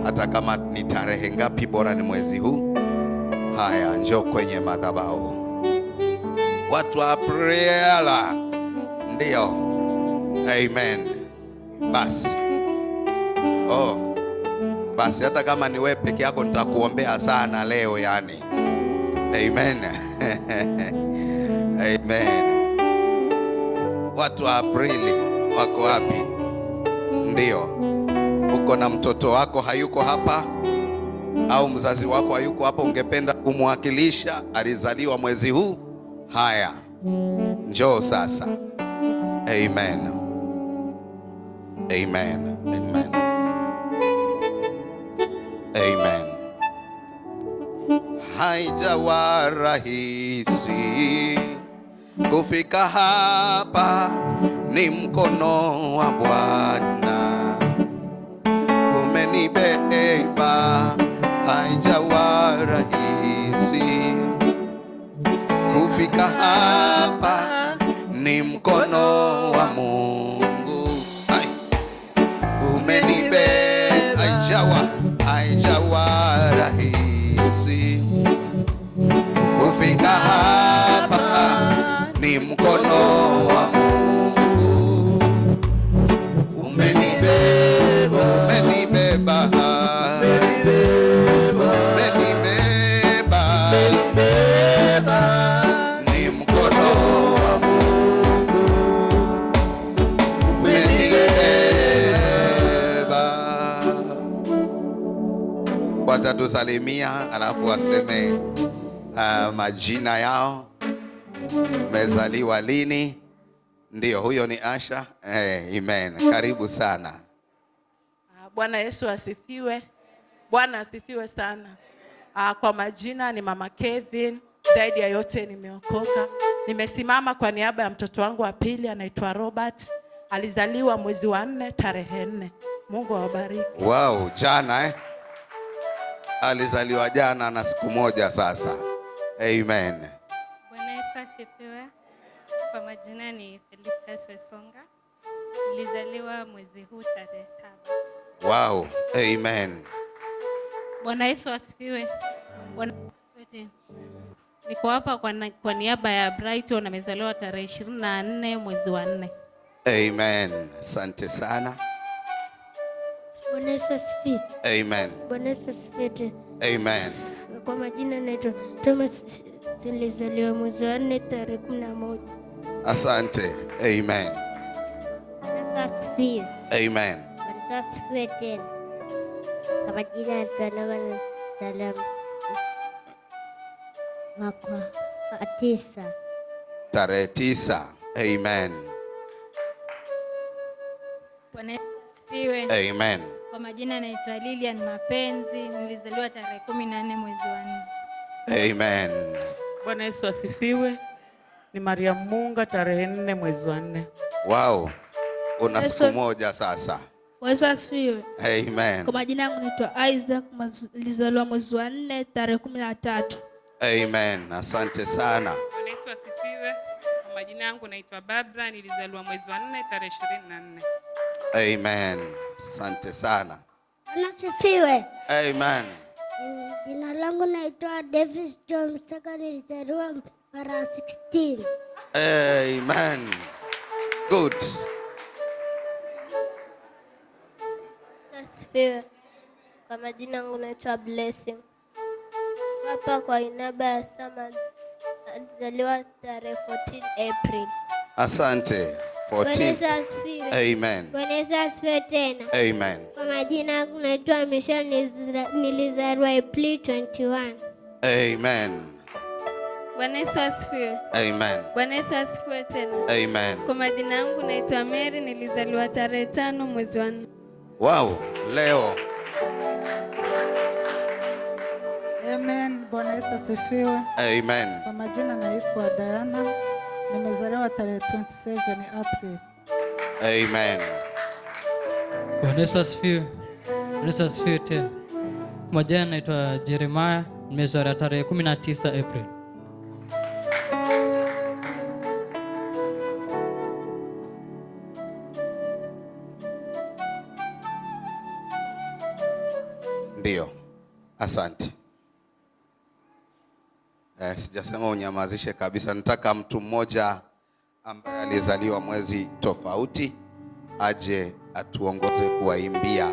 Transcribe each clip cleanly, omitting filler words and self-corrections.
hata kama ni tarehe ngapi, bora ni mwezi huu. Haya, njoo kwenye madhabahu. Watu wa Priela, ndio. Amen. Basi basi, hata kama ni wewe peke yako nitakuombea sana leo yani. Amen. Amen. Watu wa Aprili wako wapi? Ndio. Uko na mtoto wako hayuko hapa, au mzazi wako hayuko hapa, ungependa kumwakilisha, alizaliwa mwezi huu? Haya, njoo sasa. Amen. Amen. Amen. Amen. Haijawa rahisi kufika hapa, ni mkono wa Bwana umenibeba. Haijawa rahisi kufika hapa, ni mkono wa Mungu umenibeba. Haijawa rahisi kufika hapa, ni mkono wa Mungu umenibeba. Umenibeba, ni mkono wa Mungu umenibeba. Watatusalimia alafu waseme majina yao, mezaliwa lini. Ndio, huyo ni Asha. Amen. Karibu sana. Bwana Yesu asifiwe. Bwana asifiwe sana. Kwa majina ni Mama Kevin. Zaidi ya yote nimeokoka. Nimesimama kwa niaba ya mtoto wangu wa pili, anaitwa Robert. Alizaliwa mwezi wa 4 tarehe 4. Mungu awabariki. Wow, jana alizaliwa jana na siku moja sasa. Amen. Bwana Yesu asifiwe. Kwa majina ni Felicitas Wesonga. Nilizaliwa mwezi huu tarehe 7. Wow. Amen. Bwana Yesu asifiwe. Niko hapa kwa niaba ya Brighton, amezaliwa tarehe 24 mwezi wa 4. Amen. Asante sana. Bwana Yesu asifiwe. Amen. Bwana Yesu asifiwe. Amen. Kwa majina naitwa Thomas, nilizaliwa mwezi wa 4 tarehe 11. Asante. Amen. Bwana Yesu asifiwe. Amen. Bwana Yesu asifiwe tena. Kwa majina naitwa Nawana Salam. Mwaka 9. Tarehe 9. Amen. Bwana Yesu asifiwe. Amen. Kwa majina naitwa Lilian Mapenzi. Nilizaliwa tarehe 14 mwezi wa 4. Amen. Bwana Yesu asifiwe. Ni Maria Munga, tarehe 4 mwezi wa 4. Wow. Una siku moja sasa. Bwana Yesu asifiwe. Amen. Kwa majina yangu naitwa Isaac, nilizaliwa mwezi wa 4 tarehe 13. Amen. Asante sana. Bwana Yesu asifiwe. Kwa majina yangu naitwa Barbara, nilizaliwa mwezi wa 4 tarehe 24. Amen. Asante sana. Bwana asifiwe. Amen. Jina langu naitwa Davis John Msaka, nilizaliwa mara 16. Amen. Good. Asifiwe. Kwa majina yangu naitwa Blessing. Hapa kwa inaba ya Sama, alizaliwa tarehe 14 April. Asante. 14. Amen. Bwana Yesu asifiwe tena. Amen. Kwa majina yangu naitwa Michelle, nilizaliwa April 21. Amen. Bwana Yesu asifiwe. Amen. Bwana Yesu asifiwe tena. Amen. Kwa majina yangu naitwa Mary, nilizaliwa tarehe 5 mwezi wa 4. Wow, leo. Amen. Bwana Yesu asifiwe. Amen. Kwa majina naitwa Diana, nimezaliwa tarehe 27 April. Amen. Bwana Yesu asifiwe. Bwana Yesu asifiwe tena. Kwa majina naitwa Jeremiah, nimezaliwa tarehe 19 April. Ndio, asante. Sijasema unyamazishe kabisa. Nataka mtu mmoja ambaye alizaliwa mwezi tofauti aje atuongoze kuwaimbia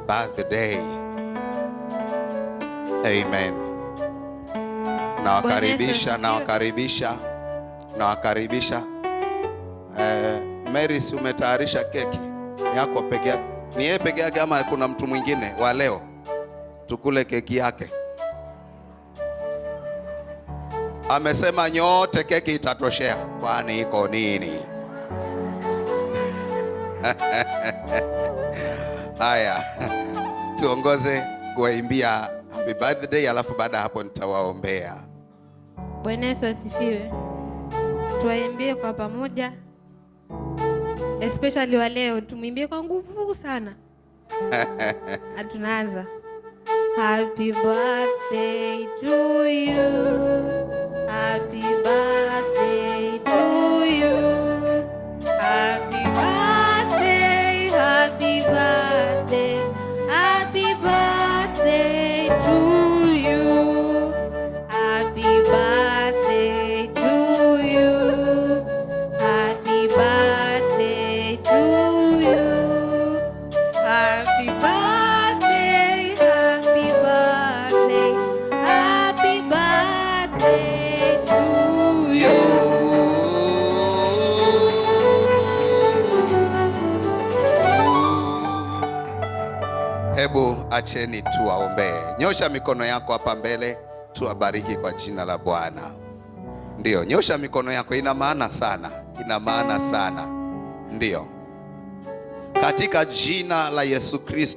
birthday. Amen. Nawakaribisha. Mary, si umetayarisha keki yako peke yake? Ni yeye peke yake ama kuna mtu mwingine wa leo? Tukule keki yake. Amesema nyote keki itatoshea. Kwani iko nini? Haya, tuongoze kuwaimbia happy birthday, alafu baada hapo nitawaombea. Bwana Yesu asifiwe. Tuwaimbie kwa pamoja, especially wa leo tumwimbie kwa nguvu sana. Tunaanza. Happy birthday to you. Happy birthday to you. Happy birthday, happy birthday. Happy birthday to you. Happy birthday to you. Happy birthday to you. Happy birthday, happy birthday. Happy birthday to you. Hebu acheni tuwaombee. Nyosha mikono yako hapa mbele, tuwabariki kwa jina la Bwana. Ndio, nyosha mikono yako, ina maana sana. Ndio. Katika jina la Yesu Kristo.